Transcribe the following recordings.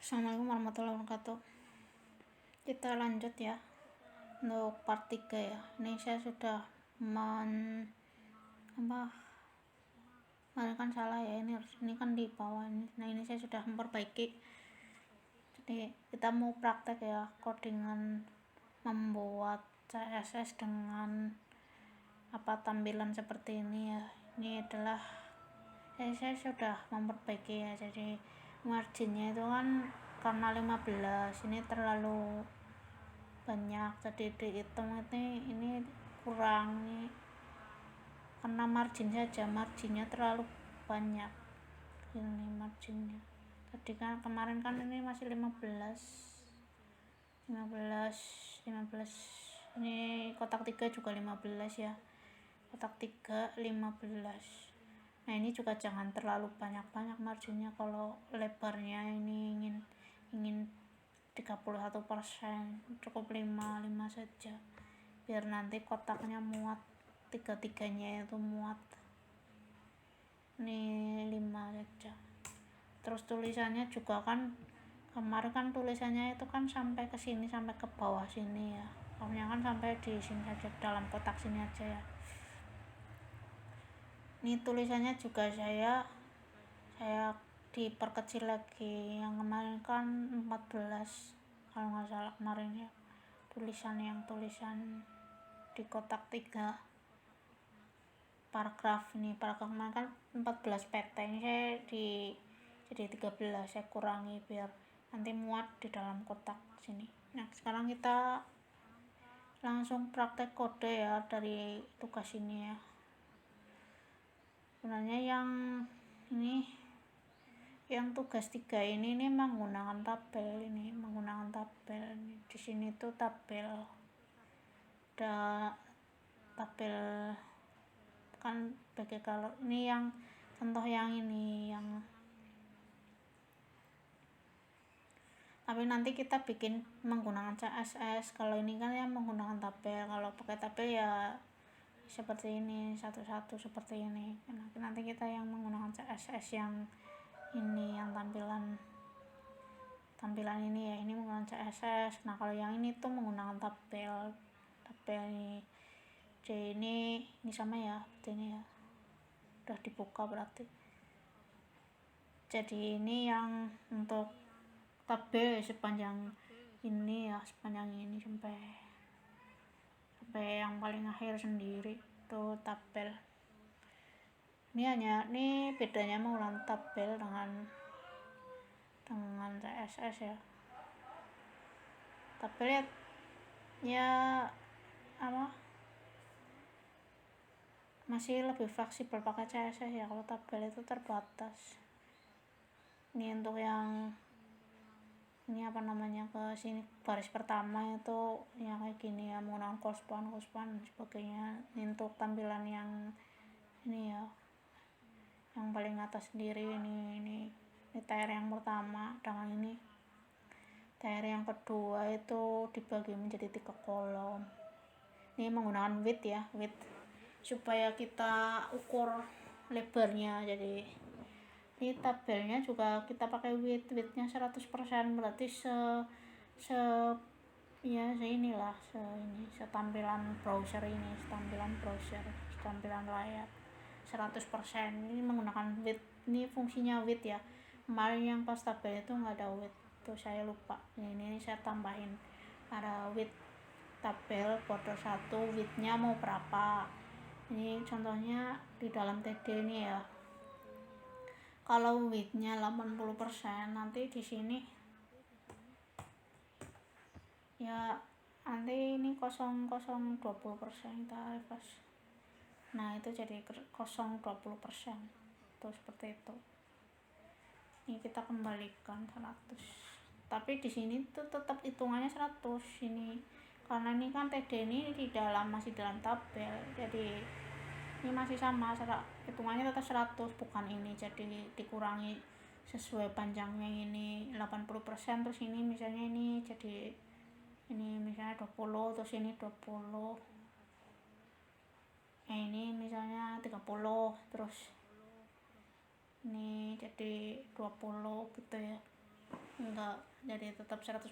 Assalamualaikum warahmatullahi wabarakatuh. Kita lanjut ya untuk part 3 ya. Ini saya sudah kan salah ya, ini kan di bawah ini. Nah, ini saya sudah memperbaiki. Jadi kita mau praktek ya, codingan membuat CSS dengan tampilan seperti ini ya. Ini adalah saya sudah memperbaiki ya. Jadi marginnya itu kan karena 15 ini terlalu banyak, jadi dihitung ini kurang nih, karena marginnya terlalu banyak. Ini marginnya tadi kan kemarin kan ini masih 15 ini kotak 3 juga 15 ya, kotak 3 15. Nah, ini juga jangan terlalu banyak marginnya. Kalau lebarnya ini ingin 31%, cukup 5 saja biar nanti kotaknya muat, tiga-tiganya itu muat. Ini 5 saja. Terus tulisannya juga kan kemarin kan tulisannya itu kan sampai ke sini, sampai ke bawah sini ya, pokoknya kan sampai di sini saja, dalam kotak sini aja ya. Ini tulisannya juga saya diperkecil lagi. Yang kemarin kan 14 kalau nggak salah kemarin ya, tulisan di kotak 3 paragraf. Ini paragraf kemarin kan 14 pt, ini saya jadi 13 saya kurangi biar nanti muat di dalam kotak sini. Nah, sekarang kita langsung praktek kode ya dari tugas ini ya. Sebenarnya yang tugas 3 ini menggunakan tabel. Di sini tuh tabel, ada tabel kan pakai kalau ini yang contoh yang ini tapi nanti kita bikin menggunakan CSS. Kalau ini kan yang menggunakan tabel, kalau pakai tabel ya seperti ini, satu-satu seperti ini. Nah, nanti kita yang menggunakan CSS yang ini, yang tampilan ini ya, ini menggunakan CSS. Nah, kalau yang ini tuh menggunakan tabel ini. Jadi ini sama ya, ini ya udah dibuka berarti. Jadi ini yang untuk tabel sepanjang ini sampai yang paling akhir sendiri tuh tabel. Ini bedanya menggunakan tabel dengan CSS ya. Tabel ya masih lebih fleksibel pakai CSS ya, kalau tabel itu terbatas. Ini untuk yang ini ke sini baris pertama itu ya kayak gini ya, menggunakan correspond dan sebagainya. Ini untuk tampilan yang ini ya, yang paling atas sendiri ini tier yang pertama, dengan ini tier yang kedua itu dibagi menjadi 3 kolom. Ini menggunakan width ya, supaya kita ukur lebarnya. Jadi ini tabelnya juga kita pakai widthnya 100%, berarti tampilan browser ini, tampilan layar 100%. Ini menggunakan width, ini fungsinya width ya. Kemarin yang pas tabel itu nggak ada width tuh, saya lupa. Ini saya tambahin, ada width tabel border 1, widthnya mau berapa. Ini contohnya di dalam TD ini ya. Kalau widthnya 80%, nanti di sini ya, nanti ini 20% kita refresh. Nah, itu jadi 20% tuh, seperti itu. Ini kita kembalikan 100, tapi di sini tuh tetap hitungannya 100 ini, karena ini kan TD ini masih dalam tabel, jadi ini masih sama, hitungannya tetap 100, bukan ini. Jadi dikurangi sesuai panjangnya, ini 80%, terus ini misalnya ini jadi ini misalnya 20, terus ini 20, ini misalnya 30, terus ini jadi 20 gitu ya. enggak, jadi tetap 100%.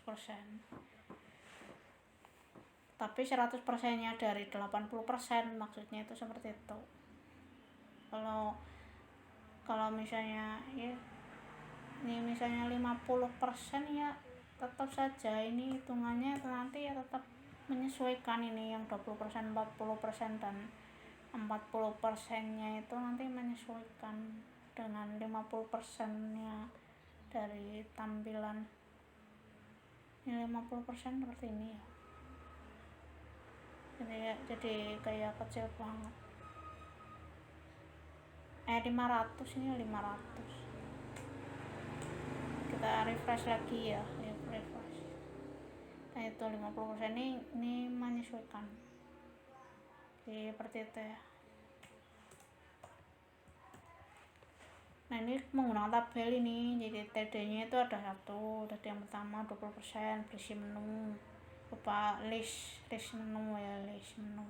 Tapi 100%-nya dari 80%, maksudnya itu seperti itu. Kalau misalnya ya ini misalnya 50% ya tetap saja ini hitungannya nanti ya tetap menyesuaikan ini yang 20%, 40% dan 40%-nya itu nanti menyesuaikan dengan 50%-nya dari tampilan. Ini 50% seperti ini ya. Jadi kayak kecil banget. 500 ini 500. Kita refresh lagi ya, refresh. Nah itu 50% ini menyesuaikan. Seperti itu ya. Nah ini menggunakan tabel ini, jadi TD-nya itu ada satu. TD yang pertama 20% berisi menu, berupa list menu ya, list menu.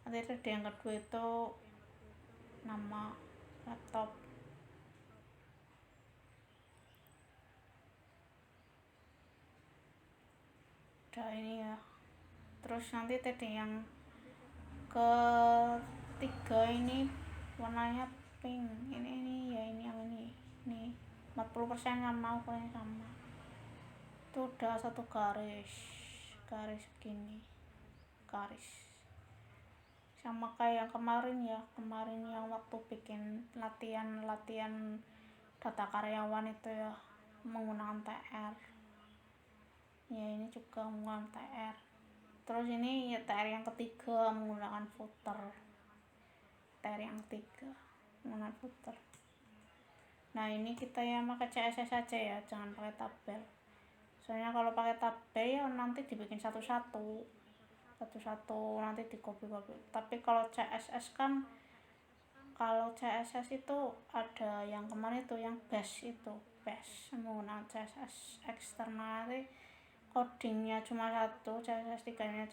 Nanti TD yang kedua itu nama laptop. Udah ini ya. Terus nanti TD yang ketiga ini warnanya pink. Ini ya, ini yang ini 40% sama, ukurannya sama. Itu udah satu garis gini, garis sama kayak kemarin yang waktu bikin latihan data karyawan itu ya, menggunakan TR ya, ini juga menggunakan TR. Terus ini ya TR yang ketiga menggunakan footer, TR yang ketiga menggunakan footer. Nah ini kita ya pakai CSS saja ya, jangan pakai tabel. Soalnya kalau pakai tabel ya nanti dibikin satu-satu nanti di copy. Tapi kalau CSS itu ada yang kemarin itu yang base menggunakan CSS eksternal, nanti codingnya cuma satu, CSS 3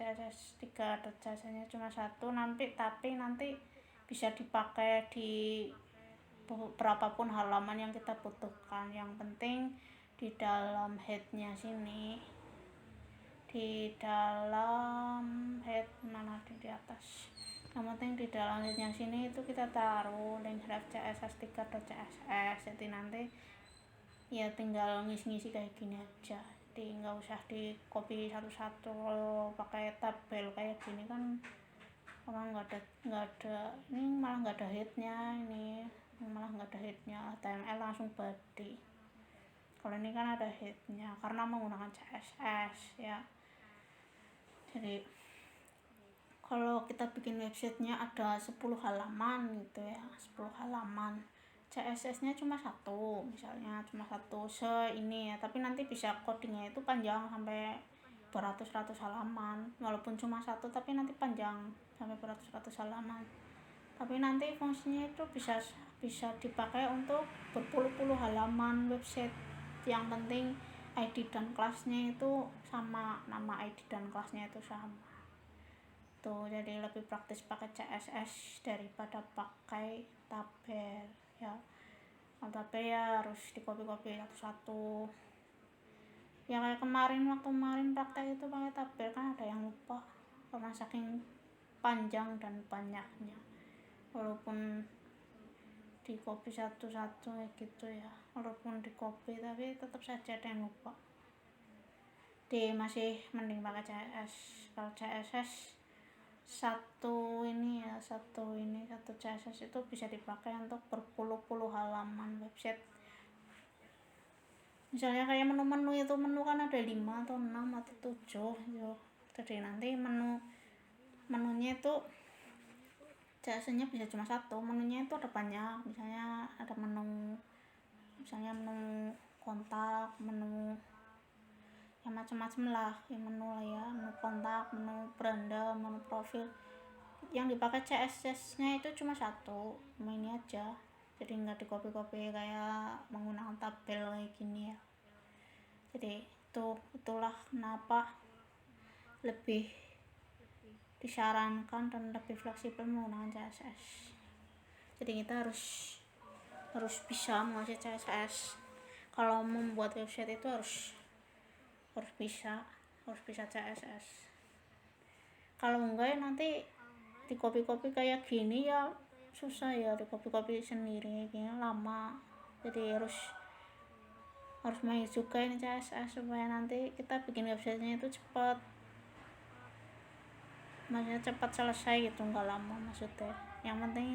ada CSS-nya cuma satu tapi nanti bisa dipakai di berapapun halaman yang kita butuhkan. Yang penting di dalam headnya sini, di dalam head mana di atas, yang penting di dalam headnya sini itu kita taruh link href css3.css. jadi nanti ya tinggal ngisi kayak gini aja, jadi nggak usah di copy satu-satu. Kalau pakai tabel kayak gini kan orang nggak ada ini, malah nggak ada headnya, HTML langsung body. Kalau ini kan ada headnya karena menggunakan CSS ya. Jadi kalau kita bikin websitenya ada 10 halaman gitu ya, 10 halaman, CSS-nya cuma satu, misalnya cuma satu ini ya, tapi nanti bisa codingnya itu panjang sampai beratus-ratus halaman, walaupun cuma satu tapi nanti panjang sampai beratus-ratus halaman. Tapi nanti fungsinya itu bisa dipakai untuk berpuluh-puluh halaman website. Yang penting ID dan kelasnya itu sama, nama ID dan kelasnya itu sama tuh. Jadi lebih praktis pakai CSS daripada pakai tabel ya. Kalau tabel ya harus di copy satu-satu ya, kayak waktu kemarin praktek itu pakai tabel kan ada yang lupa karena saking panjang dan banyaknya, walaupun di copy satu-satu gitu ya, walaupun di copy tapi tetap saja ada yang lupa. Masih mending pakai CSS. Kalau CSS satu CSS itu bisa dipakai untuk berpuluh-puluh halaman website. Misalnya kayak menu itu, menu kan ada 5 atau 6 atau 7 gitu. Jadi nanti menunya itu CSS-nya bisa cuma satu, menunya itu ada banyak. Misalnya ada menu kontak, menu ya macam-macam lah ya, menu kontak, menu beranda, menu profil. Yang dipakai CSS-nya itu cuma satu, ini aja. Jadi nggak di copy kayak menggunakan tabel kayak gini ya. Jadi itulah kenapa lebih disarankan dan lebih fleksibel menggunakan CSS. Jadi kita harus bisa menguasai CSS kalau membuat website itu harus bisa CSS. Kalau enggak ya nanti di copy kayak gini ya susah ya, di copy sendiri gini lama, jadi harus main juga ini CSS supaya nanti kita bikin websitenya itu cepat, maksudnya cepat selesai gitu, nggak lama maksudnya. Yang penting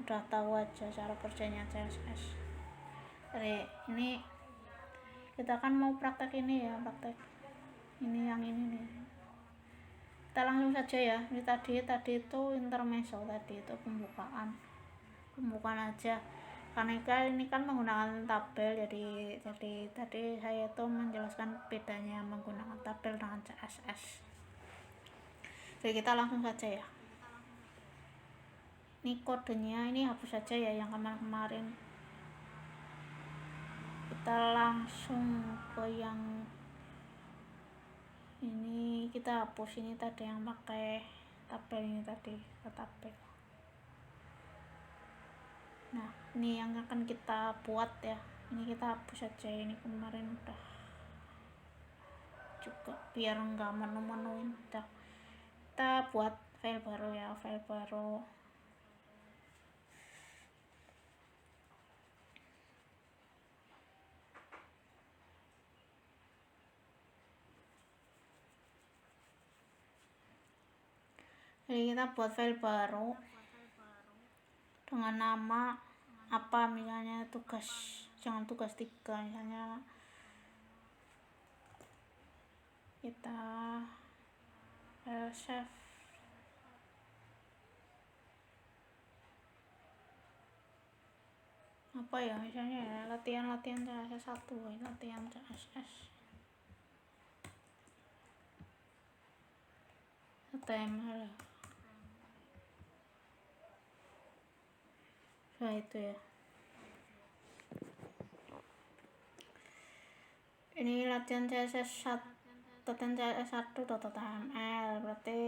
udah tahu aja cara kerjanya CSS. Jadi ini kita kan mau praktek ini ya, praktek ini yang ini nih. Kita langsung saja ya. Ini tadi itu intermezzo, tadi itu pembukaan aja. Karena ini kan menggunakan tabel, jadi tadi saya tuh menjelaskan bedanya menggunakan tabel dengan CSS. Jadi kita langsung saja ya. Ini kodenya, ini hapus saja ya yang kemarin. Kita langsung ke yang ini, kita hapus ini tadi yang pakai tabel ini tadi, ke tabel. Nah ini yang akan kita buat ya, ini kita hapus saja, ini kemarin udah juga biar enggak menu-menuin. Kita buat file baru ya, file baru. Jadi kita buat file baru dengan nama apa, misalnya tugas, jangan tugas 3, misalnya kita file save apa ya, misalnya ya latihan CSS 1, latihan CSS HTML. Nah itu ya, ini latihan CSS 1.html, berarti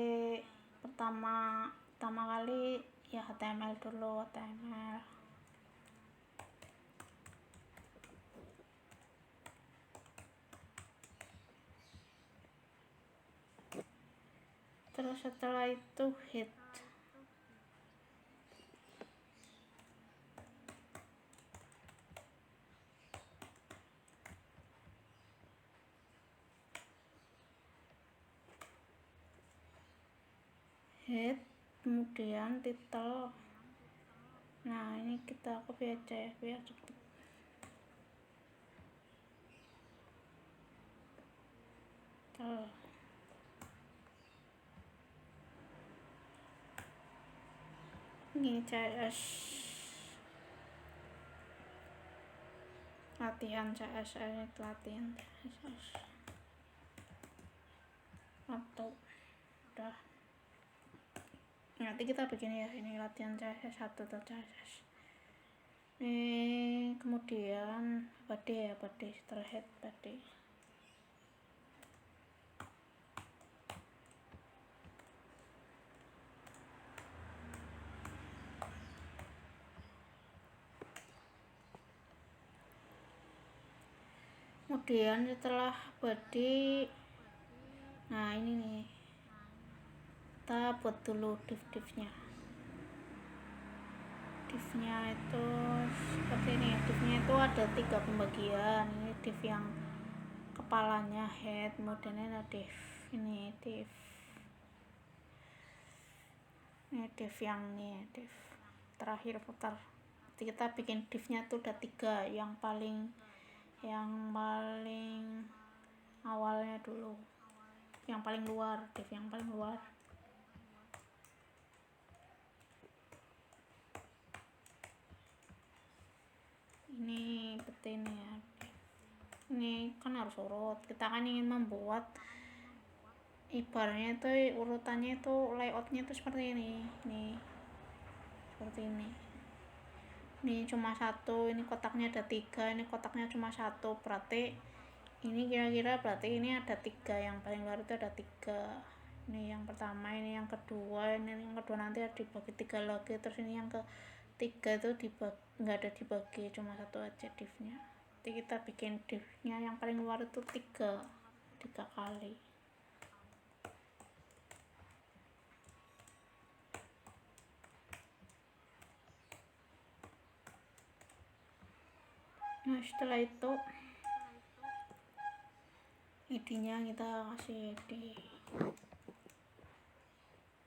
pertama kali ya HTML dulu, HTML. Terus setelah itu head, kemudian title. Nah ini kita copy aja ya biar cepet. Ini CS latihan CSS, latihan CSS atau udah. Nanti kita bikin ya, ini latihan CSS 1 atau CSS. Ini kemudian body ya, body setelah head body. Kemudian setelah body, nah ini nih kita buat dulu div-divnya. Divnya itu seperti ini ya, divnya itu ada 3 pembagian. Ini div yang kepalanya head, kemudian ada div ini, div yang ini, div terakhir putar. Jadi kita bikin divnya tuh udah 3, yang paling awalnya dulu, yang paling luar, div yang paling luar. Ini seperti ini ya, ini kan harus urut, kita kan ingin membuat ibaratnya itu urutannya itu, layoutnya itu seperti ini, seperti ini. Ini cuma 1, ini kotaknya ada 3, ini kotaknya cuma 1, berarti ini kira-kira berarti ini ada 3, yang paling luar itu ada 3. Ini yang pertama, ini yang kedua, ini yang kedua nanti ada dibagi 3 lagi, terus ini yang ketiga itu nggak ada dibagi, cuma 1 aja divnya. nanti kita bikin div-nya yang paling luar itu 3 kali. Nah setelah itu id-nya kita kasih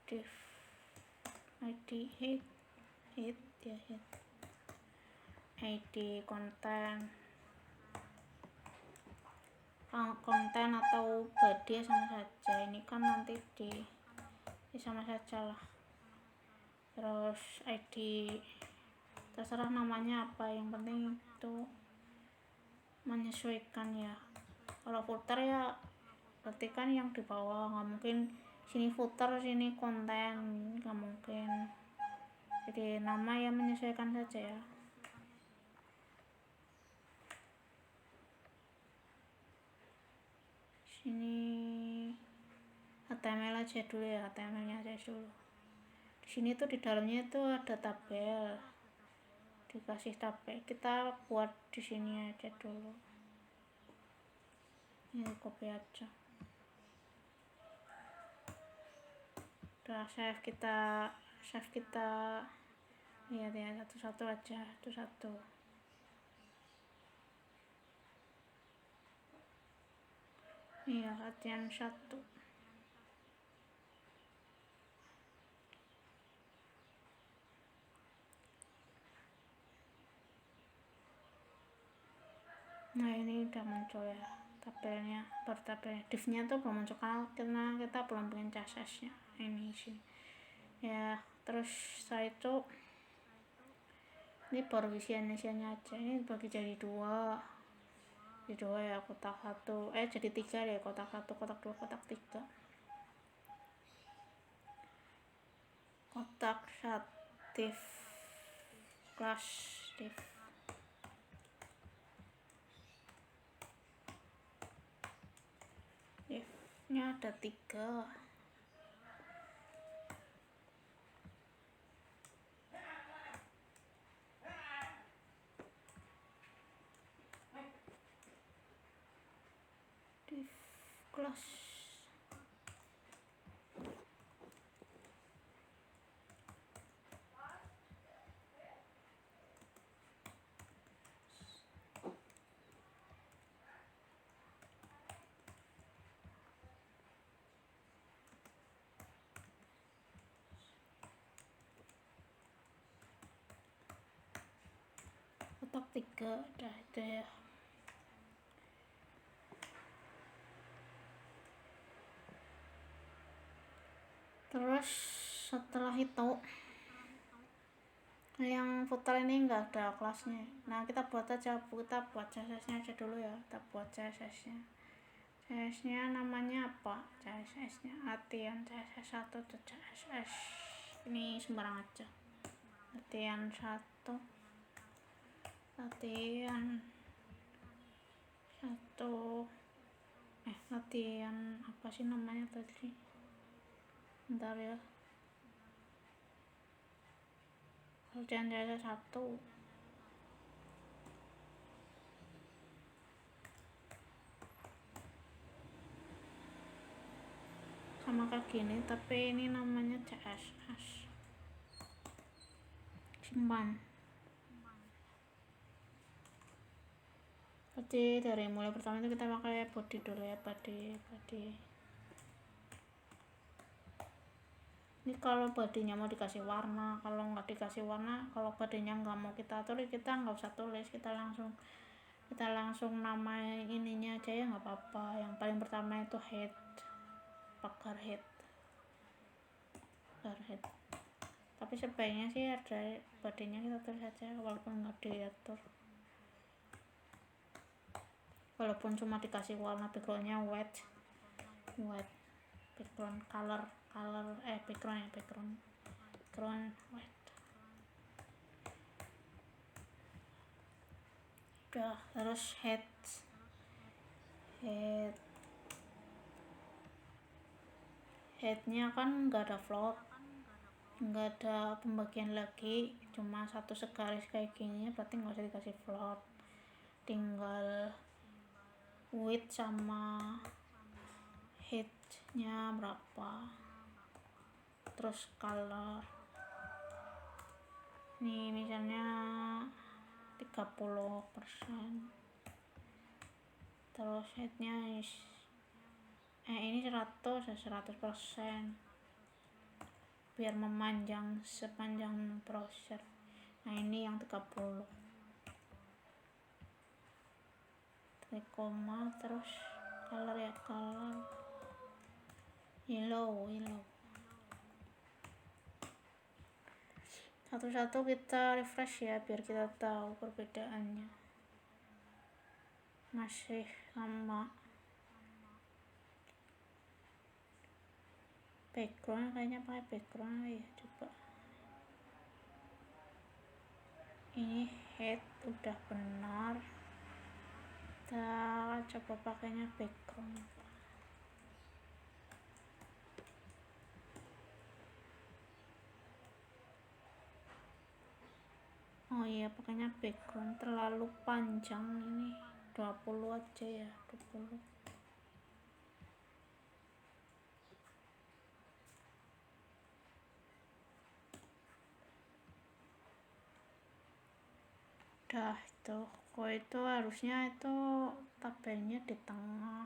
div id head ya, id konten atau body sama saja, ini kan nanti sama saja lah. Terus id terserah namanya apa, yang penting itu menyesuaikan ya. Kalau footer ya berarti kan yang di bawah, nggak mungkin sini footer sini konten, nggak mungkin. Jadi nama ya menyesuaikan saja ya. Sini HTML aja dulu ya, HTML-nya aja dulu. Di sini tuh di dalamnya itu ada tabel, dikasih tabel, kita buat di sini aja dulu. Ini copy aja. Udah save kita lihat ya satu-satu aja, satu-satu. Iya, latihan 1. Nah ini udah muncul ya tabelnya, tabelnya. Div-nya tuh belum muncul karena kita belum bikin CSS-nya. Ini sih ya. Terus setelah itu ini baru isiannya aja, ini bagi jadi 2 ya, kotak 1 jadi 3 deh, kotak 1, kotak 2, kotak 3. Kotak 1 div class div nya ada 3. Div class kotak 3 udah itu ya. Terus setelah itu yang footer ini enggak ada kelasnya. Nah kita buat CSS-nya aja dulu ya. Kita buat CSS-nya namanya apa? CSS-nya latihan CSS 1 tuh CSS. Ini sembarang aja. Latihan 1. Latihan apa sih namanya tadi? Bentar ya. Latihan CSS 1. Sama kayak gini, tapi ini namanya CSS. Simpan. Berarti dari mulai pertama itu kita pakai body dulu ya, body. Ini kalau bodinya mau dikasih warna, kalau nggak dikasih warna, kalau bodinya nggak mau kita tulis, kita nggak usah tulis, kita langsung nama ininya aja ya, nggak apa-apa. Yang paling pertama itu head, pagar head. Tapi sebaiknya sih ada bodinya kita tulis aja, walaupun nggak diatur. Walaupun cuma dikasih warna, backgroundnya white, background color background white. Udah, terus headnya kan nggak ada float, nggak ada pembagian lagi, cuma satu segaris kayak gini, berarti nggak usah dikasih float. tinggal width sama height-nya berapa, terus color ini misalnya 30%, terus headnya ini 100% biar memanjang sepanjang browser. Nah ini yang 30 koma, terus color ya, color yellow. Satu-satu kita refresh ya biar kita tahu perbedaannya. Masih sama. Background kayaknya pakai background ya, coba. Ini head udah benar. Kita coba pakainya background. Oh iya, pakainya background terlalu panjang ini. 20 aja ya, 20. Udah itu. Kok itu harusnya itu tabelnya di tengah.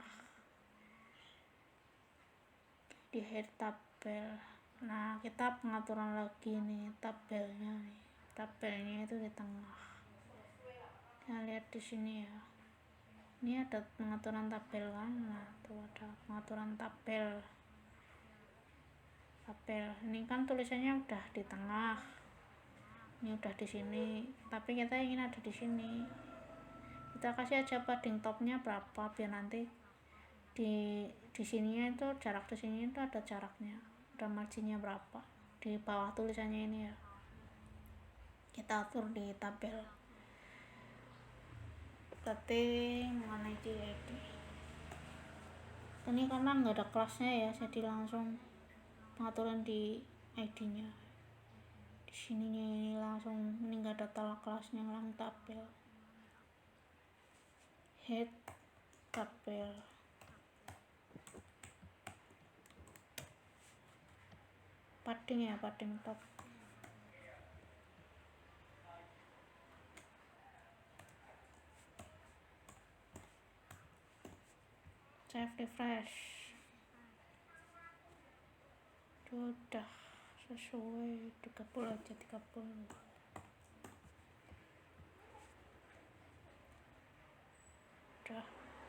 Di head tabel. Nah, kita pengaturan lagi nih tabelnya nih. Tabelnya itu di tengah. Kita lihat di sini ya. Ini ada pengaturan tabel kan. Nah, tuh ada pengaturan tabel. Ini kan tulisannya udah di tengah. Ini udah di sini, tapi kita ingin ada di sini. Kita kasih aja padding topnya berapa biar nanti di sininya itu jarak di sini itu ada jaraknya, ada marginnya berapa di bawah tulisannya ini ya. Kita atur di tabel. Berarti mengenai ID. Ini karena nggak ada kelasnya ya, jadi langsung pengaturan di ID-nya. Di sininya ini langsung, ini nggak ada tala kelasnya, langsung tabel. Head tabel. Padding ya, padding top. Save, refresh. Udah sesuai 30 aja, 30.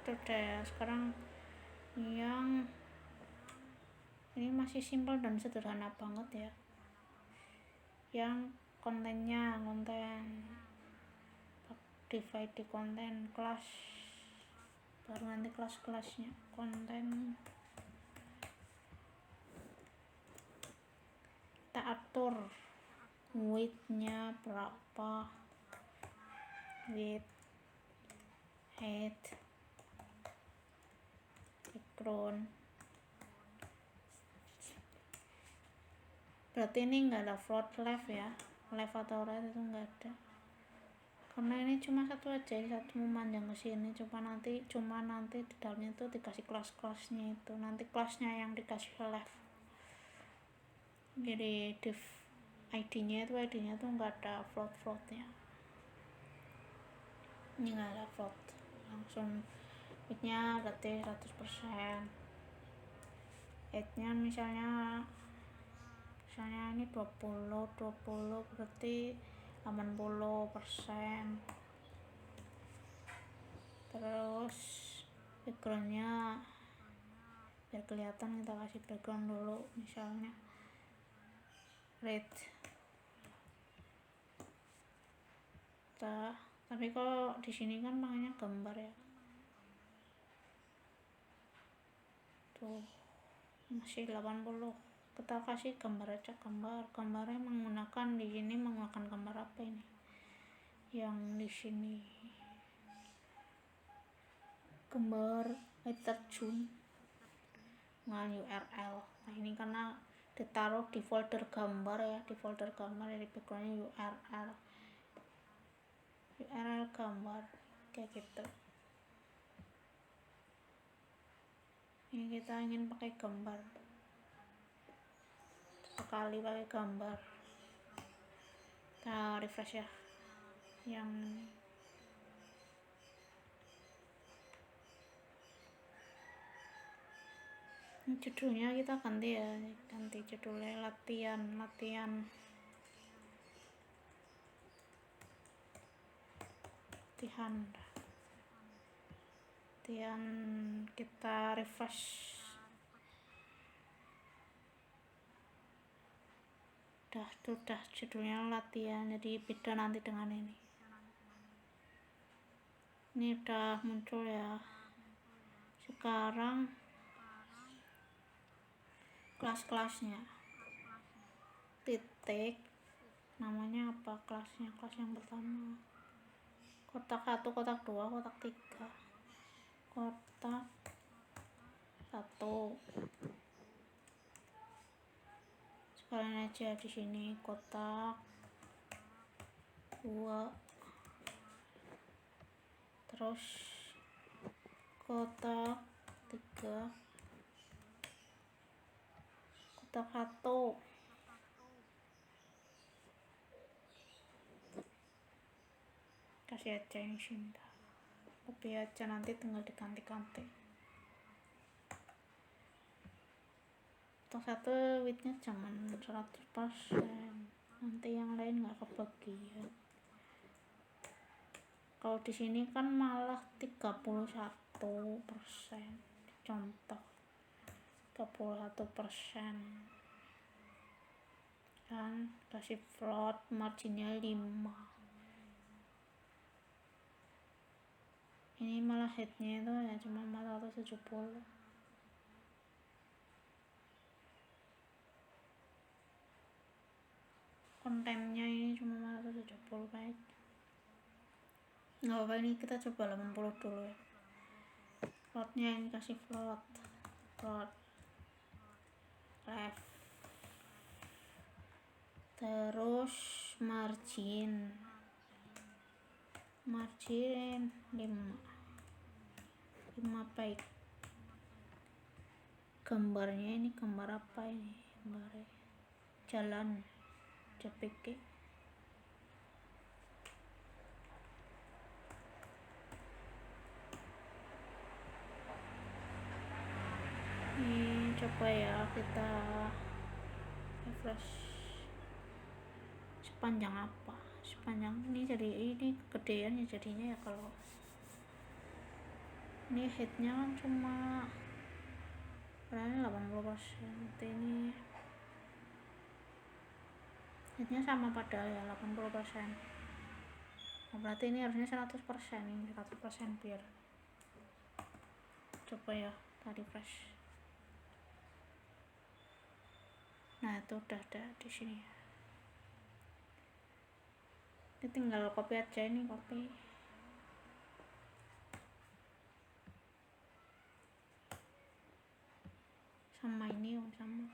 Udah ya. Sekarang yang ini masih simpel dan sederhana banget ya. Yang kontennya, divide di konten kelas, baru nanti kelas-kelasnya. Konten kita atur width-nya berapa, width, height, background. Berarti ini enggak ada float left ya, left atau right itu enggak ada, karena ini cuma satu aja, satu memanjang ke sini. Cuma nanti di dalamnya itu dikasih kelas-kelasnya, itu nanti kelasnya yang dikasih left. Jadi div ID-nya tuh enggak ada float-floatnya. Ini enggak ada float, langsung width-nya berarti 100%. Height-nya misalnya ini 20 berarti 80%. Terus backgroundnya biar kelihatan kita kasih background dulu, misalnya red. Tapi kalau di sini kan makanya gambar ya, tuh masih 80. Kita kasih gambar aja, gambarnya menggunakan di sini menggunakan gambar apa ini, yang di sini gambar air terjun dengan URL. Nah ini karena ditaruh di folder gambar ya, di folder gambar dari backgroundnya URL gambar. kayak gitu. Ini kita ingin pakai gambar, sekali pakai gambar kita refresh ya. Yang ini judulnya kita ganti ya, ganti judulnya latihan kita refresh. Udah judulnya latihan, jadi beda nanti dengan ini udah muncul ya. Sekarang kelas-kelasnya, titik namanya apa, kelasnya, kelas yang pertama kotak 1, kotak 2, kotak 3, kotak 1 sekalian aja di sini, kotak 2, terus kotak 3, kotak 1, kasih aja yang sini, copy aja, nanti tinggal diganti-ganti. Kotak 1 widthnya jangan 100%, nanti yang lain nggak kebagian. Kalau di sini kan malah 31%, contoh 31%, kan kasih float, marginnya 5. Ini malah headnya itu ya cuma 470. Kontennya ini cuma 470 baik. Nggak apa-apa, ini kita coba 80 dulu ya. Floatnya ini kasih float left, terus margin 5 baik. Gambarnya ini gambar apa ini, gambarnya jalan JPG. Ini coba ya kita refresh. Sepanjang apa, sepanjang ini, jadi ini kegedean ya jadinya ya. Kalau ini headnya kan cuma berarti 80%, ini headnya sama padahal ya 80%. Nah, berarti ini harusnya 100%, ini 100% biar. Coba ya tadi refresh. Nah itu udah ada di sini. Ini tinggal copy aja, ini copy. Sama ini sama.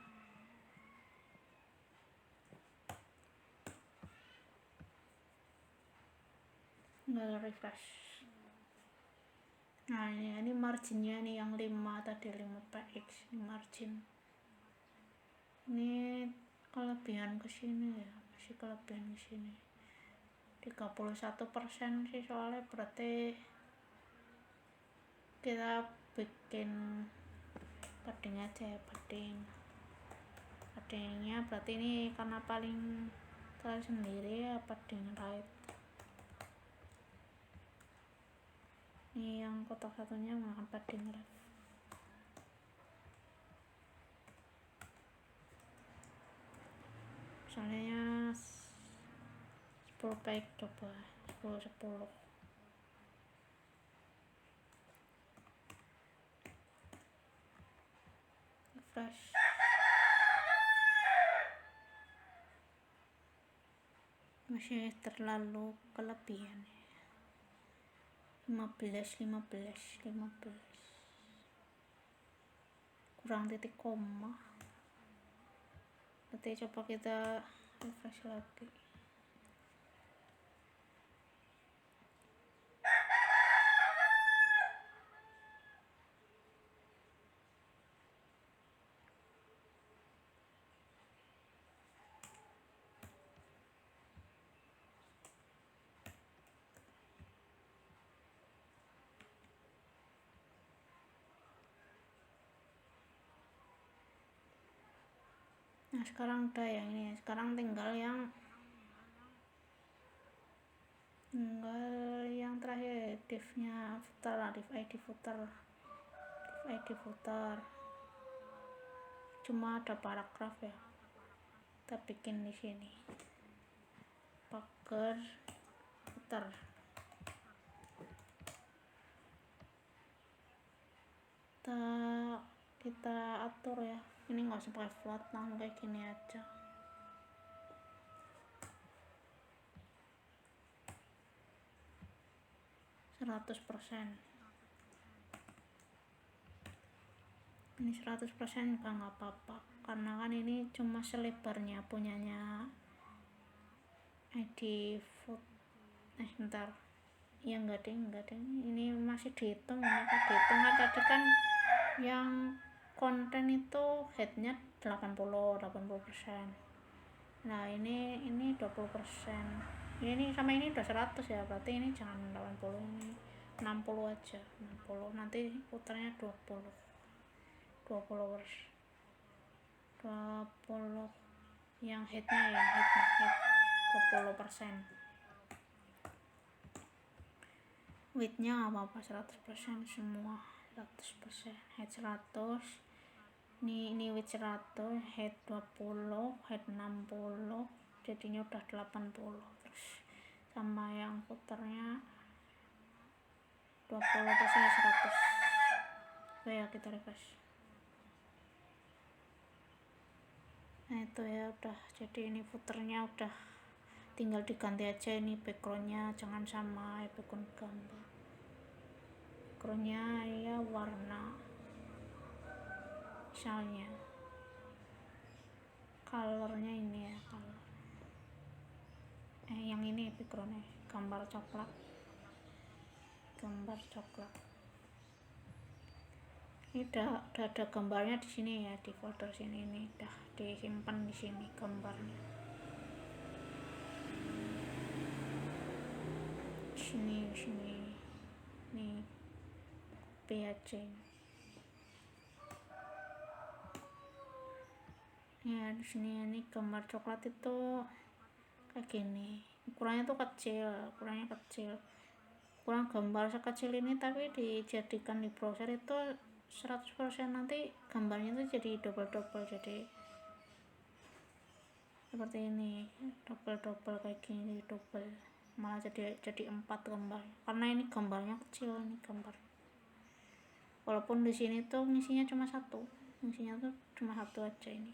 Tinggal refresh. Nah ini marginnya nih yang 5 tadi, 5px ini margin. Ini kelebihan kesini ya, masih kelebihan kesini 31% sih, soalnya berarti kita bikin padding aja ya, paddingnya berarti ini karena paling sendiri ya, padding right. Ini yang kotak satunya menggunakan padding right. Misalnya 10 baik, coba 10 refresh. Masih terlalu kelebihan. 15 kurang titik koma. Nanti coba kita refresh lagi. Nah sekarang udah yang ini, sekarang tinggal yang terakhir div-nya footer, div ID footer cuma ada paragraf ya, kita bikin di sini pagar footer. Kita atur ya, ini nggak usah pakai float, langsung kayak gini aja. Ini 100% juga nggak apa-apa, karena kan ini cuma selebarnya punyanya ID food. Bentar ya, enggak deh, ini masih dihitung, kan tadi kan yang konten itu headnya 80%. Nah ini 20%, ini sama ini udah 100 ya, berarti ini jangan 80, ini 60 aja, 60, nanti putarnya 20 yang headnya 20%. Widthnya nggak apa-apa 100% semua, 100%. Head 100, ini width 100, head 20, head 60, jadinya udah 80. Terus sama yang footernya 20% 100. Oke ya, kita refresh. Nah itu ya udah, jadi ini footernya udah tinggal diganti aja, ini backgroundnya jangan sama background gambar, backgroundnya ya warna, misalnya colornya ini ya, color yang ini backgroundnya gambar coklat. Ini udah ada gambarnya di sini ya, di folder sini, ini udah disimpan di sini gambarnya. Sini nih copy ya, di sini ini gambar coklat itu kayak gini, ukurannya tuh kecil, ukuran gambar sekecil ini tapi dijadikan di browser itu 100%, nanti gambarnya tuh jadi double, jadi seperti ini, double kayak gini, double, malah jadi 4 gambar, karena ini gambarnya kecil, ini gambar, walaupun di sini tuh isinya cuma satu aja. Ini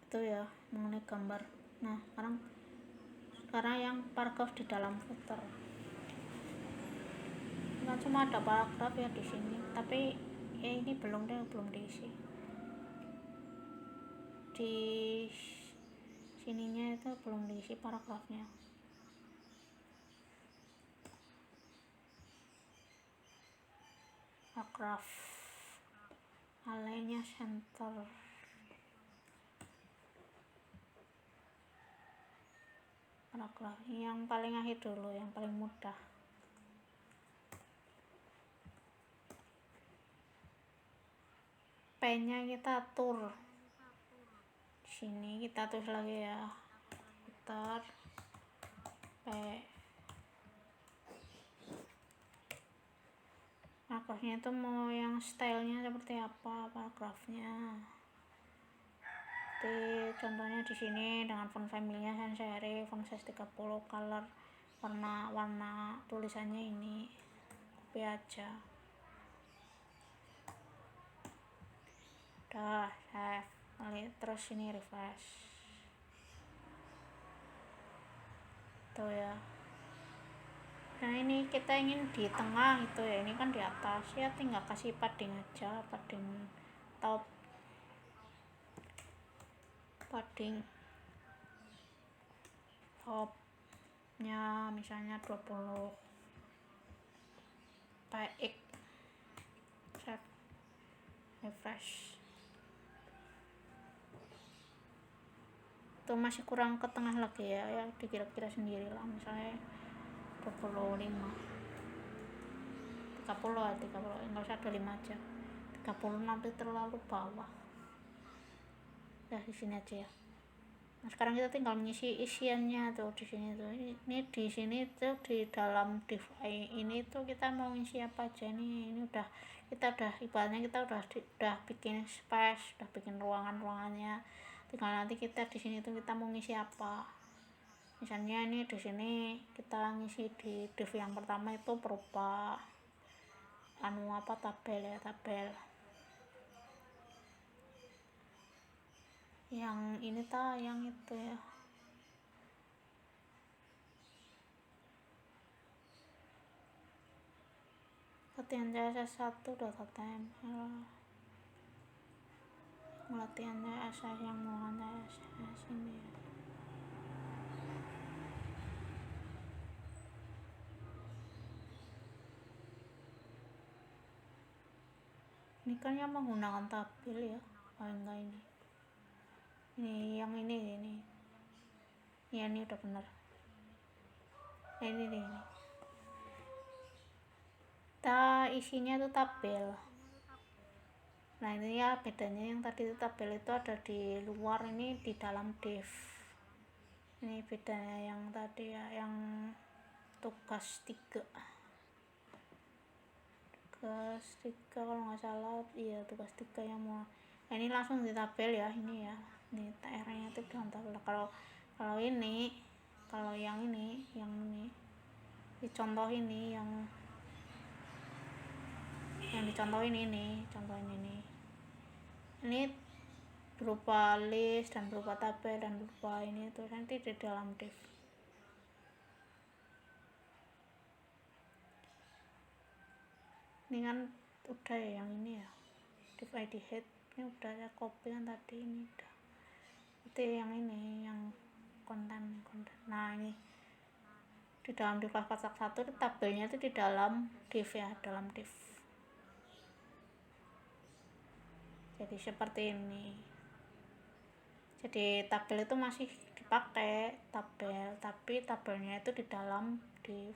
itu ya mengenai gambar. Nah sekarang yang paragraf di dalam footer, kan cuma ada paragraf ya di sini, tapi ya ini belum diisi. Di sininya itu belum diisi paragrafnya. Paragraf align-nya center, paragraf yang paling akhir dulu, yang paling mudah. P-nya kita atur di sini, kita tulis lagi ya, putar P. Paragrafnya itu mau yang stylenya seperti apa paragrafnya. Contohnya di sini dengan font family-nya sans serif, font size 30, color warna tulisannya ini, copy aja. Udah save, terus ini refresh. Tuh ya. Nah ini kita ingin di tengah itu ya, ini kan di atas ya, tinggal kasih padding aja, padding top, topnya misalnya 20 px, save, refresh. Itu masih kurang ke tengah lagi ya, dikira-kira sendiri lah, misalnya 25, 30 enggak usah 25 aja, 30 nanti terlalu bawah. Udah di sini aja ya. Nah, sekarang kita tinggal mengisi isiannya tuh di sini tuh. Ini di sini tuh di dalam div ini tuh kita mau ngisi apa aja nih. Ini kita udah ibaratnya kita udah bikin space, udah bikin ruangannya. Tinggal nanti kita di sini tuh kita mau ngisi apa. Misalnya ini di sini kita ngisi di div yang pertama itu berupa tabel ya, tabel. Yang ini yang itu ya. Latihan CSS 1 .html. Latihan CSS yang menggunakan CSS ini ya. Ini kan yang menggunakan tabel ya. Enggak ini yang ini ya, ini udah bener. Ini kita isinya tuh tabel. Nah ini ya bedanya, yang tadi itu tabel itu ada di luar, ini di dalam div. Ini bedanya yang tadi ya, yang tugas 3 kalau nggak salah, iya tugas 3 yang mau. Nah, ini langsung di tabel ya, ini ya, ini TR nya itu dalam tabel. Kalau ini, yang ini dicontohin ini, yang dicontohin ini, ini berupa list dan berupa tabel dan berupa ini tuh nanti di dalam div. Ini kan udah ya yang ini ya, div id head ini udah saya copy kan tadi, ini udah. Itu yang ini, yang konten. Nah ini di dalam div kelas kotak 1 tabelnya itu di dalam div ya, dalam div. Jadi seperti ini. Jadi tabel itu masih dipakai tabel, tapi tabelnya itu di dalam div.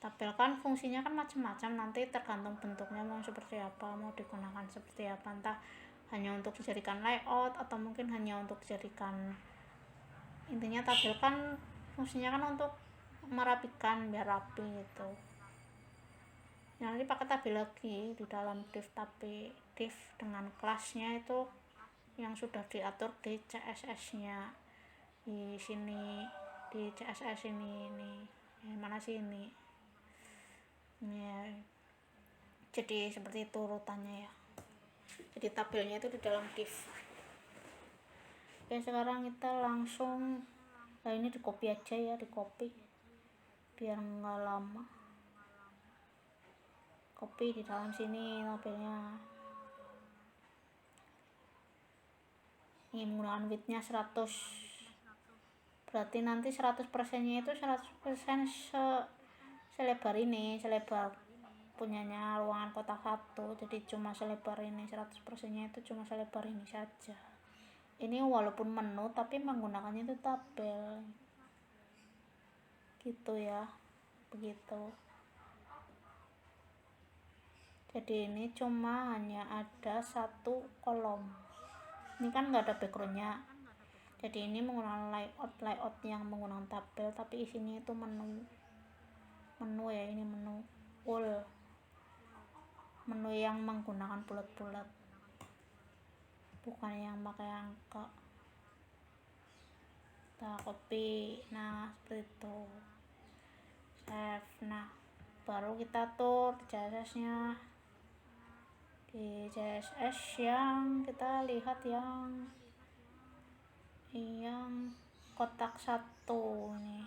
Tabel kan fungsinya kan macam-macam, nanti tergantung bentuknya mau seperti apa, mau digunakan seperti apa, entah hanya untuk dijadikan layout atau mungkin hanya untuk dijadikan, intinya tabel kan fungsinya kan untuk merapikan biar rapi gitu. Nanti pakai tabel lagi di dalam div, tapi div dengan kelasnya itu yang sudah diatur di CSS-nya di sini, di CSS ini mana sih ini ya. Jadi seperti itu urutannya ya, jadi tabelnya itu di dalam div. Oke, sekarang kita langsung, nah ini di copy aja ya, di copy biar nggak lama. Copy di dalam sini tabelnya. Ini menggunakan widthnya 100, berarti nanti 100% nya itu 100% selebar ini, selebar punyanya ruangan kotak 1, jadi cuma selebar ini, 100% nya itu cuma selebar ini saja. Ini walaupun menu tapi menggunakannya itu tabel gitu ya, begitu. Jadi ini cuma hanya ada satu kolom, ini kan nggak ada backgroundnya, jadi ini menggunakan layout yang menggunakan tabel, tapi isinya itu menu ya, ini menu full, menu yang menggunakan bulat-bulat, bukan yang pakai angka. Kita copy, nah seperti itu, save. Nah baru kita atur CSS nya, di CSS yang kita lihat yang kotak 1 nih,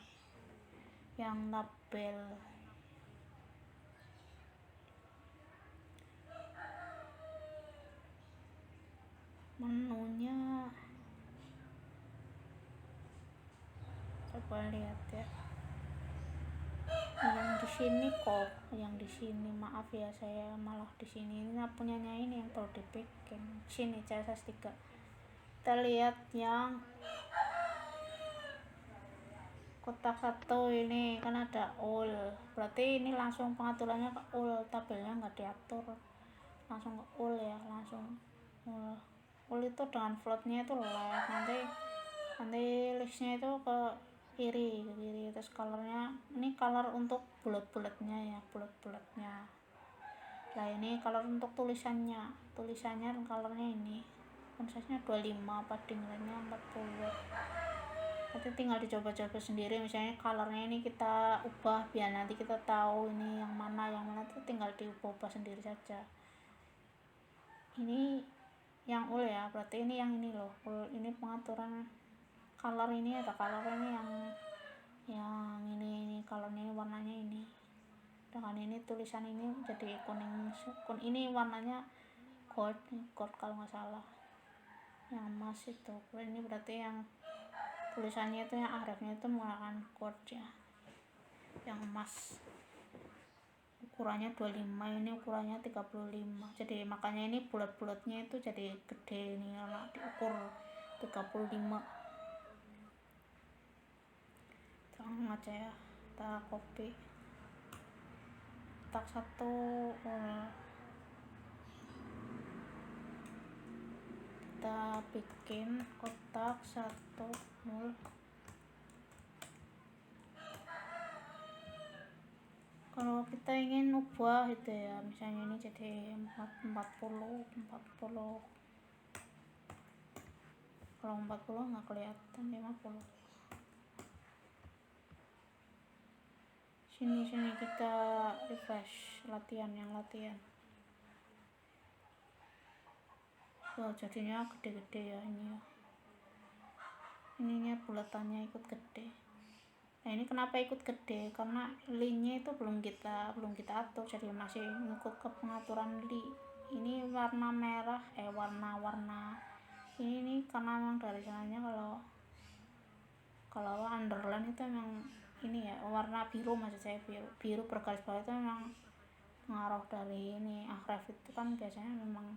yang tabel. Menunya coba lihat ya, yang di sini kok, yang di sini maaf ya, saya malah di sini, ini punyanya ini yang perlu dibikin. Sini CSS 3 kita lihat yang kotak 1 ini kan ada all, berarti ini langsung pengaturannya ke all, tabelnya nggak diatur, langsung ke all ya, langsung all. full itu dengan floatnya itu left, nanti listnya itu ke kiri terus colornya ini color untuk bulat-bulatnya ya, bulat-bulatnya. Nah ini color untuk tulisannya colornya ini konsepnya 25, padding lainnya 40. Nanti tinggal dicoba-coba sendiri, misalnya colornya ini kita ubah biar nanti kita tahu ini yang mana itu tinggal diubah sendiri saja. Ini yang ul ya, berarti ini yang ini loh ul, ini pengaturan color, ini ada color ini yang ini colornya, ini warnanya ini, dengan ini tulisan ini jadi kuning, ini warnanya gold kalau nggak salah, yang emas itu. Ini berarti yang tulisannya itu yang ahrefnya itu menggunakan gold ya, yang emas. Ukurannya 25, ini ukurannya 35, jadi makanya ini bulat-bulatnya itu jadi gede, ini kalau diukur 35. Langsung aja ya, kita copy, tak satu kita bikin kotak 1 kalau kita ingin ubah itu ya, misalnya ini jadi 40. Kalau 40 nggak kelihatan, 50. Sini kita refresh latihan. Oh, jadinya gede-gede ya ini ya. Ininya bulatannya ikut gede. Nah ini kenapa ikut gede, karena linknya itu belum kita atur, jadi masih ngikut ke pengaturan link. Ini warna merah warna ini karena memang dari sananya kalau underline itu memang ini ya, warna biru, maksud saya biru bergaris bawah itu memang pengaruh dari ini ahref itu kan biasanya memang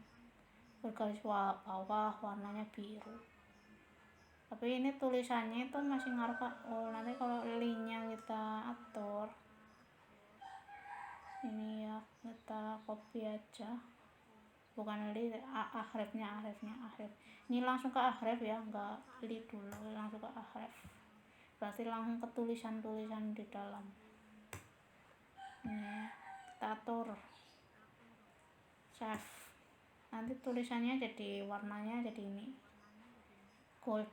bergaris bawah warnanya biru, tapi ini tulisannya itu masih ngaruh nanti kalau linknya kita atur ini ya, kita copy aja, bukan li ahrefnya ini langsung ke ahref ya, enggak li dulu, langsung ke ahref, berarti langsung ke tulisan di dalam. Ini kita atur save, nanti tulisannya jadi warnanya jadi ini gold.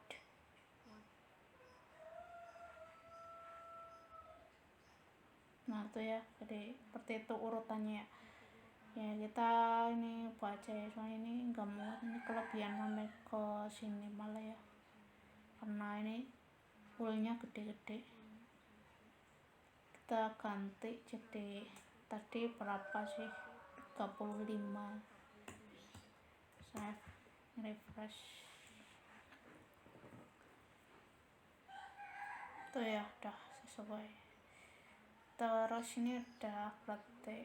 Nah itu ya, jadi seperti itu urutannya ya, kita ini baca ya, soalnya ini enggak muat, ini kelebihan sampai ke sini malah ya, karena ini fullnya gede-gede. Kita ganti jadi tadi berapa sih, 35. Save, refresh. Itu ya udah sesuai. Terus ini udah berarti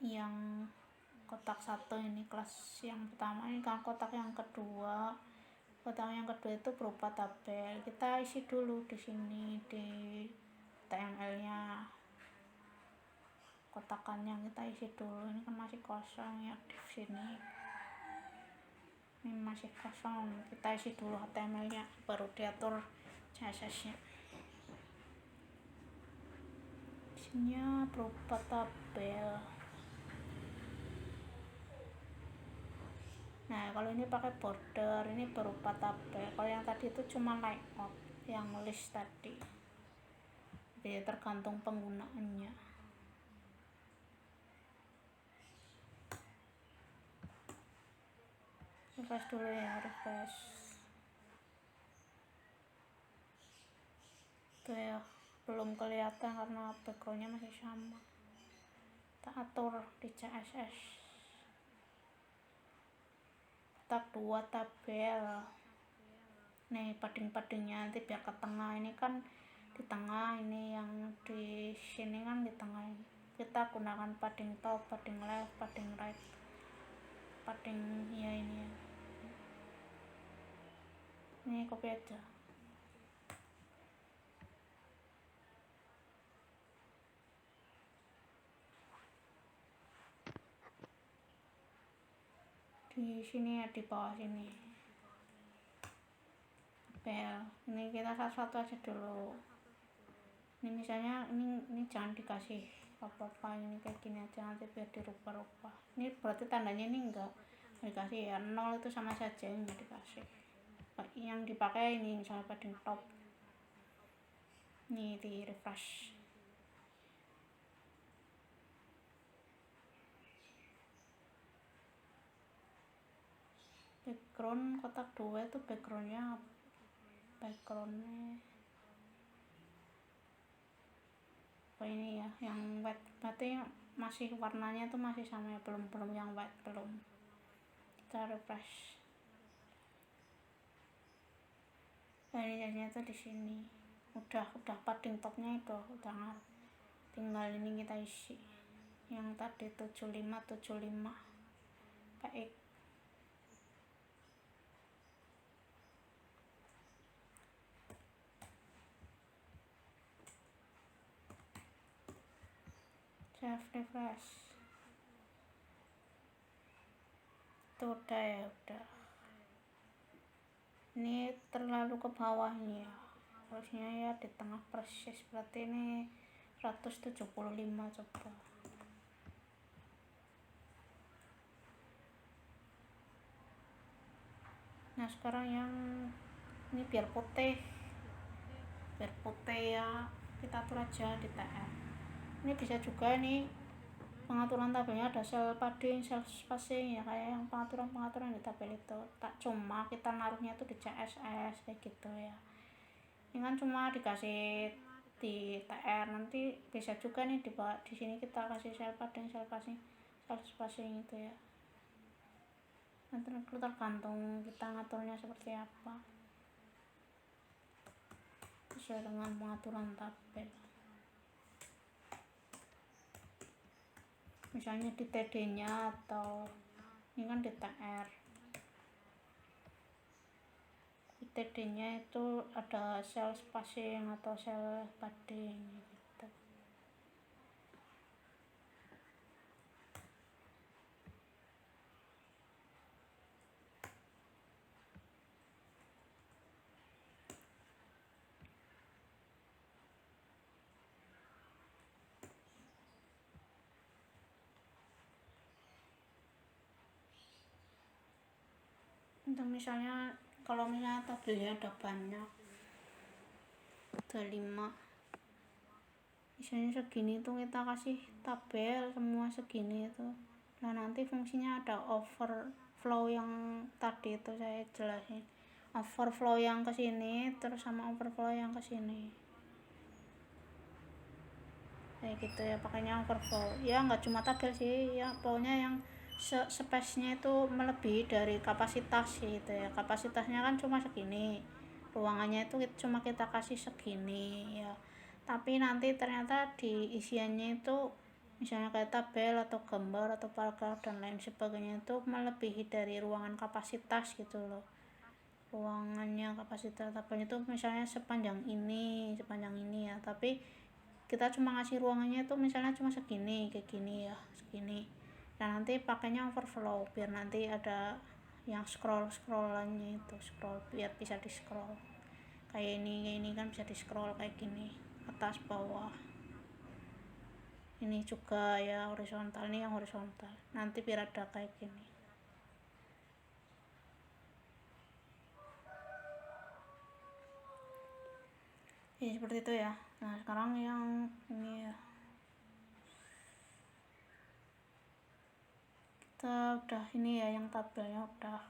yang kotak 1 ini kelas yang pertama, ini kan kotak yang kedua itu berupa tabel, kita isi dulu di sini di HTML-nya, kotakan yang kita isi dulu, ini kan masih kosong ya di sini, ini masih kosong, kita isi dulu HTML-nya baru diatur CSS-nya. Isinya berupa tabel. Nah kalau ini pakai border, ini berupa tabel, kalau yang tadi itu cuma layout, yang list tadi, jadi tergantung penggunaannya. Refresh dulu ya, refresh. Itu ya, belum kelihatan karena backgroundnya masih sama. Kita atur di CSS. Kotak 2 tabel. Nih padding-paddingnya nanti biar ke tengah, ini kan di tengah, ini yang di sini kan di tengah, ini kita gunakan padding top, padding left, padding right, padding ya ini ya. Ini copy aja. di sini ya, di bawah sini tabel. Ini kita satu-satu aja dulu. Ini misalnya ini jangan dikasih apa-apa, ini kayak gini aja, nanti biar dirubah-rubah. Ini berarti tandanya ini enggak dikasih ya, 0 itu sama saja enggak dikasih. Yang dipakai ini misalnya padding top, ini di refresh. Background kotak 2 itu backgroundnya apa ini ya, yang white, berarti masih warnanya tuh masih sama ya, belum yang white, belum. Kita refresh. Nah, ini jadinya tuh di sini udah padding topnya itu udah, tinggal ini kita isi yang tadi 75 PX. Save refresh. Itu udah ya, udah. Ini terlalu ke bawah nih ya, harusnya ya di tengah persis, berarti ini 175 coba. Nah sekarang yang ini biar putih ya, kita atur aja di TR. Ini bisa juga nih pengaturan tabelnya ada sel padding, sel spacing ya, kayak yang pengaturan di tabel itu. Tak cuma kita naruhnya tuh di CSS kayak gitu ya. Ini kan cuma dikasih di TR, nanti bisa juga nih di sini kita kasih sel padding, sel spacing itu ya. Nanti tergantung kita ngaturnya seperti apa, sesuai dengan pengaturan tabel. Misalnya di TD nya atau ini kan di TR, di TD nya itu ada sel spacing atau sel padding gitu. Untuk misalnya kalau misalnya tabelnya ada banyak, ada 5 misalnya segini tuh kita kasih tabel semua segini itu. Nah nanti fungsinya ada overflow yang tadi itu saya jelasin, overflow yang ke sini terus sama overflow yang ke sini kayak gitu ya, pakainya overflow ya, nggak cuma tabel sih ya, pokoknya yang space-nya itu melebihi dari kapasitas gitu ya. Kapasitasnya kan cuma segini, ruangannya itu cuma kita kasih segini ya, tapi nanti ternyata di isiannya itu misalnya kayak tabel atau gambar atau paragraf dan lain sebagainya itu melebihi dari ruangan kapasitas gitu loh. Ruangannya kapasitas tabelnya itu misalnya sepanjang ini ya, tapi kita cuma ngasih ruangannya itu misalnya cuma segini, kayak gini ya, segini. Nah nanti pakainya overflow biar nanti ada yang scrollannya itu, scroll biar bisa di scroll kayak ini kan bisa di scroll kayak gini, atas bawah. Ini juga ya horizontal, nih yang horizontal, nanti biar ada kayak gini ya, seperti itu ya. Nah sekarang yang ini ya, kita udah ini ya, yang tabelnya udah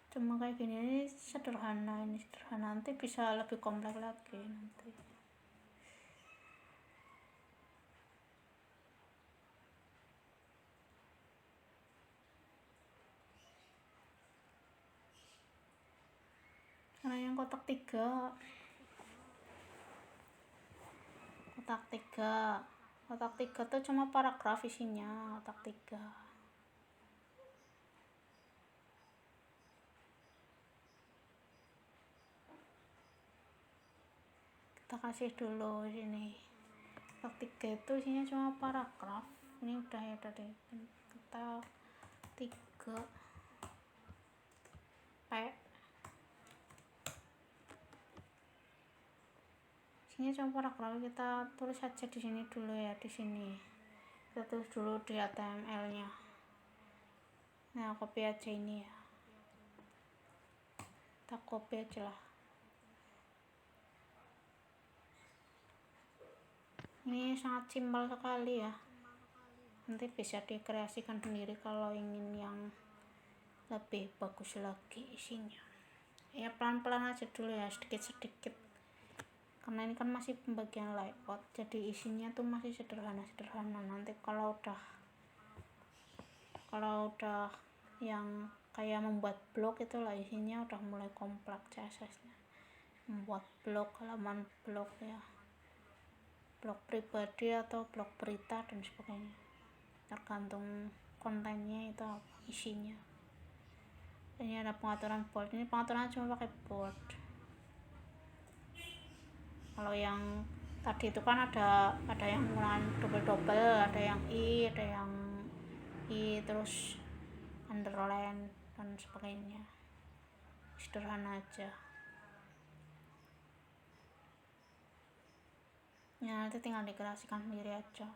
cuma kayak gini, ini sederhana, nanti bisa lebih kompleks lagi nanti. Karena yang kotak tiga tuh cuma paragraf isinya, kotak 3. Kita kasih dulu sini, kotak 3 itu isinya cuma paragraf ini udah ya tadi kita 3 P. Sini cuma paragraf kita tulis aja di sini dulu ya, di sini kita tulis dulu di HTML-nya. Nah, copy aja ini ya, kita copy aja lah. Ini sangat simpel sekali ya, nanti bisa dikreasikan sendiri kalau ingin yang lebih bagus lagi isinya. Ya pelan-pelan aja dulu ya, sedikit-sedikit, karena ini kan masih pembagian layout, jadi isinya tuh masih sederhana-sederhana. Nanti kalau udah yang kayak membuat blog itulah, isinya udah mulai kompleks CSS-nya, membuat blog, halaman blog ya, blog pribadi atau blog berita dan sebagainya, tergantung kontennya itu apa isinya. Ini ada pengaturan bold, ini pengaturan cuma pakai bold. Kalau yang tadi itu kan ada yang menggunakan double, ada yang i terus underline dan sebagainya, sederhana aja ya, nanti tinggal dikreasikan sendiri aja.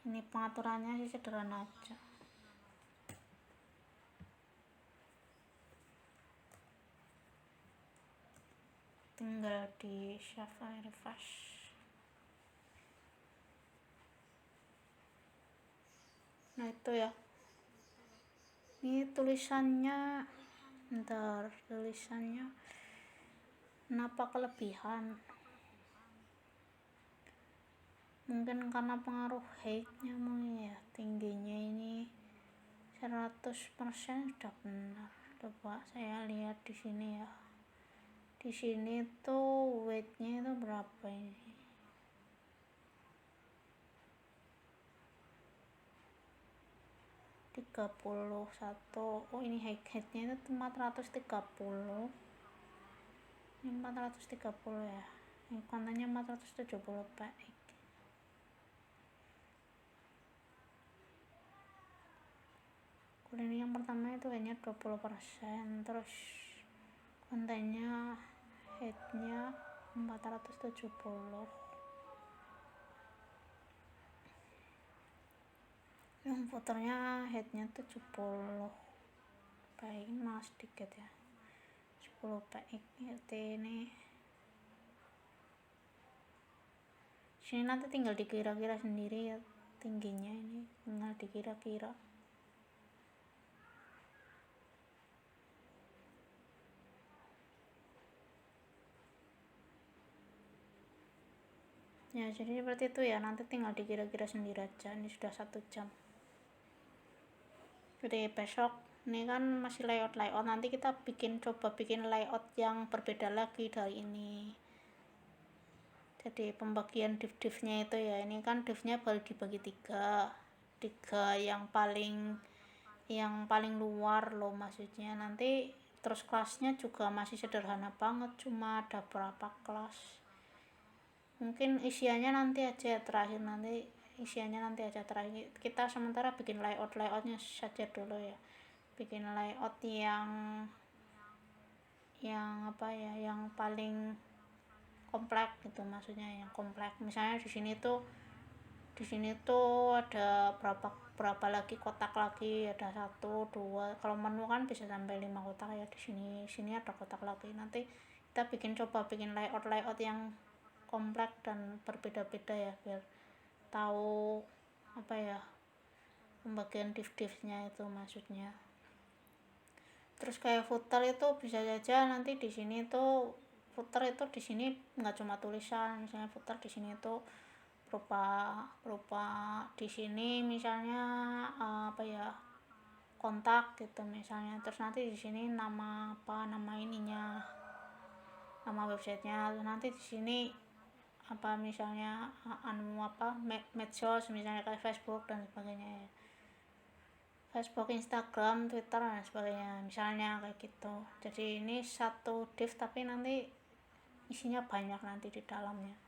Ini pengaturannya sih sederhana aja, tinggal di save and refresh. Nah itu ya, ini tulisannya kenapa kelebihan, mungkin karena pengaruh height-nya mungkin ya, tingginya ini 100% sudah benar. Coba saya lihat di sini ya, di sini tuh weight-nya itu berapa ini, 31. Oh ini height-nya itu 430, ini 430 ya, ini kontennya 470 px. Ini yang pertama itu hanya 20%, terus kontennya headnya 470, yang footernya headnya 70 px, malah sedikit ya, 10 px. Ini sini nanti tinggal dikira-kira sendiri ya, tingginya ini tinggal dikira-kira. Ya jadi seperti itu ya, nanti tinggal dikira-kira sendiri aja. Ini sudah 1 jam. Jadi besok ini kan masih layout, nanti kita coba bikin layout yang berbeda lagi dari ini. Jadi pembagian div-divnya itu ya, ini kan divnya baru dibagi 3 yang paling luar loh maksudnya. Nanti terus kelasnya juga masih sederhana banget, cuma ada berapa kelas, mungkin isiannya nanti aja terakhir, kita sementara bikin layoutnya saja dulu ya, bikin layout yang apa ya, yang paling kompleks gitu, maksudnya yang kompleks. Misalnya di sini tuh ada berapa lagi kotak lagi, ada 1, 2, kalau menu kan bisa sampai 5 kotak ya, di sini ada kotak lagi. Nanti kita coba bikin layout yang kompleks dan berbeda-beda ya, biar tahu apa ya, pembagian div-divnya itu maksudnya. Terus kayak footer itu bisa saja nanti di sini tuh, footer itu di sini nggak cuma tulisan, misalnya footer di sini itu berupa di sini misalnya apa ya, kontak gitu misalnya, terus nanti di sini nama ininya, nama websitenya, terus nanti di sini apa misalnya medsos misalnya kayak Facebook dan sebagainya ya, Facebook, Instagram, Twitter dan sebagainya misalnya kayak gitu. Jadi ini satu div tapi nanti isinya banyak nanti di dalamnya,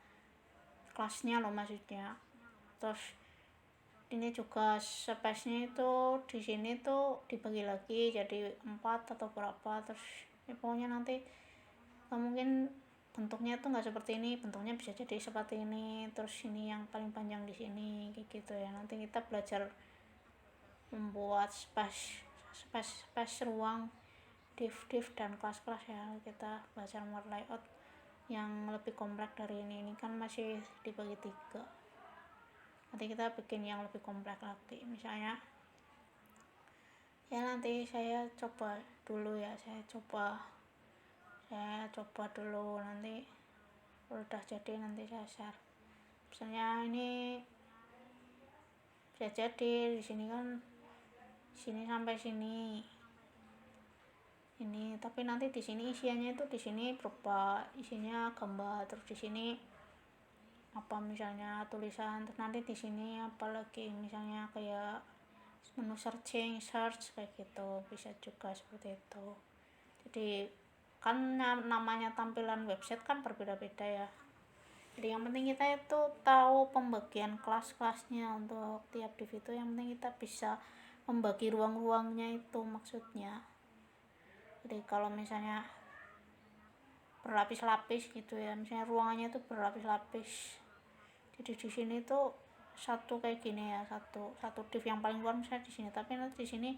kelasnya loh maksudnya. Terus ini juga space-nya itu di sini tuh dibagi lagi jadi 4 atau berapa, terus ya pokoknya nanti mungkin bentuknya tuh nggak seperti ini, bentuknya bisa jadi seperti ini, terus ini yang paling panjang di sini kayak gitu ya. Nanti kita belajar membuat space ruang div dan kelas-kelas ya. Kita belajar membuat layout yang lebih kompleks dari ini kan masih dibagi 3, nanti kita bikin yang lebih kompleks lagi. Misalnya ya nanti saya coba dulu ya, saya coba dulu, nanti udah jadi nanti saya share. Misalnya ini bisa jadi di sini kan sini sampai sini ini, tapi nanti di sini isiannya itu di sini berupa isinya gambar, terus di sini apa misalnya tulisan, terus nanti di sini apalagi misalnya kayak menu search kayak gitu, bisa juga seperti itu. Jadi kan namanya tampilan website kan berbeda-beda ya, jadi yang penting kita itu tahu pembagian kelas-kelasnya untuk tiap div itu. Yang penting kita bisa membagi ruang-ruangnya itu maksudnya. Jadi kalau misalnya berlapis-lapis gitu ya, misalnya ruangannya itu berlapis-lapis, jadi di sini tuh satu kayak gini ya, satu div yang paling luar misalnya di sini, tapi nanti di sini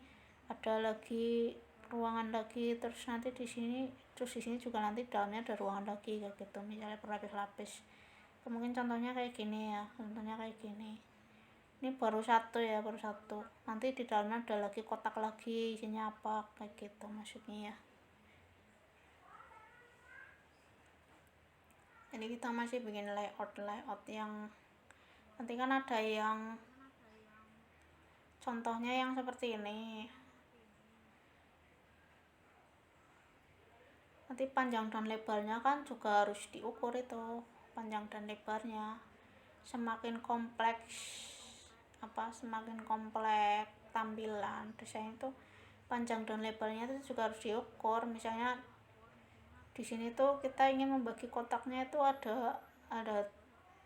ada lagi ruangan lagi, terus nanti di sini, terus di sini juga nanti dalamnya ada ruangan lagi kayak gitu, misalnya berlapis-lapis. Mungkin contohnya kayak gini ya, ini baru satu ya, nanti di dalamnya ada lagi kotak lagi, isinya apa kayak gitu maksudnya ya. Jadi kita masih bikin layout yang nanti kan ada yang contohnya yang seperti ini, nanti panjang dan lebarnya kan juga harus diukur itu, panjang dan lebarnya. Semakin kompleks tampilan desain itu, panjang dan lebarnya itu juga harus diukur. Misalnya di sini tuh kita ingin membagi kotaknya itu ada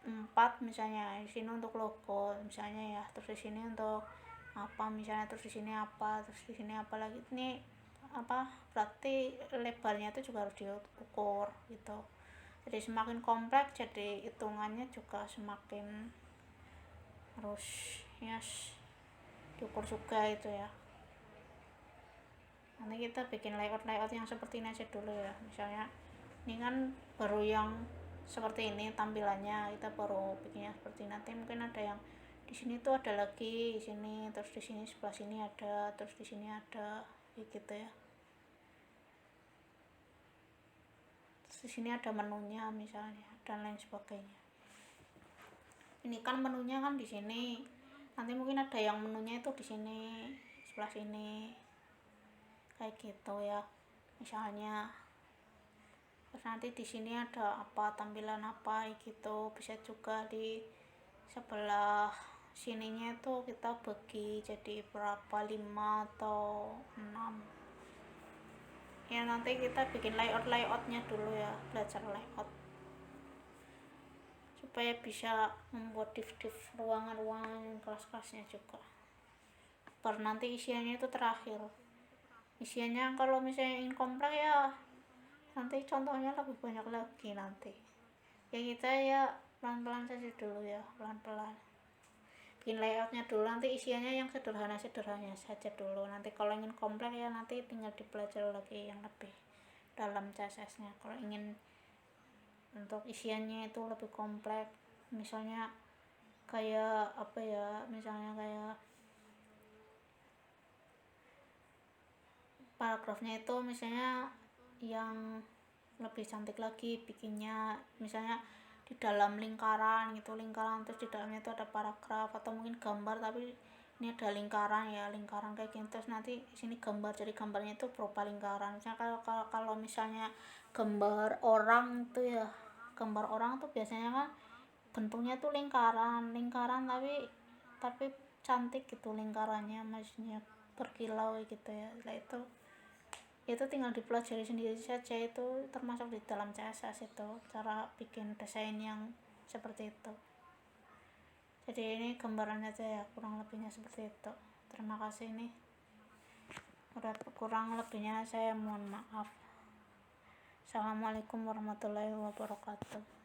4 misalnya, di sini untuk logo misalnya ya, terus di sini untuk apa misalnya, terus di sini apa, terus di sini apa lagi, ini berarti lebarnya itu juga harus diukur gitu. Jadi semakin kompleks, jadi hitungannya juga semakin harus diukur juga itu ya. Nanti kita bikin layout yang seperti ini aja dulu ya. Misalnya ini kan baru yang seperti ini tampilannya, kita baru bikinnya seperti ini. Nanti mungkin ada yang di sini tuh ada lagi, di sini, terus di sini sebelah sini ada, terus di sini ada gitu ya. Terus di sini ada menunya misalnya dan lain sebagainya. Ini kan menunya kan di sini, nanti mungkin ada yang menunya itu di sini sebelah sini kayak gitu ya misalnya. Terus nanti di sini ada apa, tampilan apa gitu, bisa juga di sebelah sininya itu kita bagi jadi berapa, 5 atau 6 ya. Nanti kita bikin layoutnya dulu ya, belajar layout supaya bisa membuat div ruangan kelas-kelasnya juga. Baru nanti isiannya itu terakhir. Isiannya kalau misalnya ingin kompleks ya nanti contohnya lebih banyak lagi nanti ya. Kita ya pelan-pelan saja dulu ya, pelan-pelan bikin layoutnya dulu, nanti isiannya yang sederhana saja dulu. Nanti kalau ingin kompleks ya nanti tinggal dipelajari lagi yang lebih dalam CSS nya. Kalau ingin untuk isiannya itu lebih kompleks, misalnya kayak apa ya, misalnya kayak paragrafnya itu misalnya yang lebih cantik lagi bikinnya, misalnya di dalam lingkaran gitu, terus di dalamnya itu ada paragraf, atau mungkin gambar tapi ini ada lingkaran kayak gini, terus nanti sini gambar, jadi gambarnya itu berupa lingkaran. Misalnya kalau misalnya gambar orang tuh ya, gambar orang tuh biasanya kan bentuknya tuh lingkaran tapi cantik gitu lingkarannya, maksudnya berkilau gitu ya. Nah itu tinggal dipelajari sendiri saja, itu termasuk di dalam CSS itu cara bikin desain yang seperti itu. Jadi ini gambarannya aja ya, kurang lebihnya seperti itu. Terima kasih nih, udah kurang lebihnya saya mohon maaf. Assalamualaikum warahmatullahi wabarakatuh.